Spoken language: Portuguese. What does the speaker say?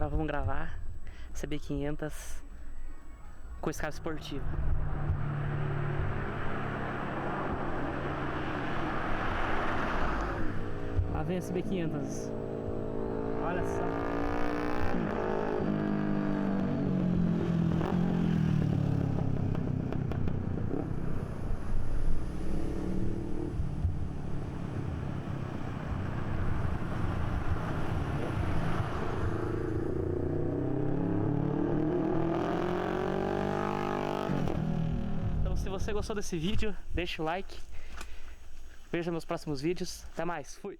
agora vamos gravar CB500 com escala esportiva. Lá vem a CB500. Olha só. Se você gostou desse vídeo, deixa o like. Veja meus próximos vídeos. Até mais. Fui!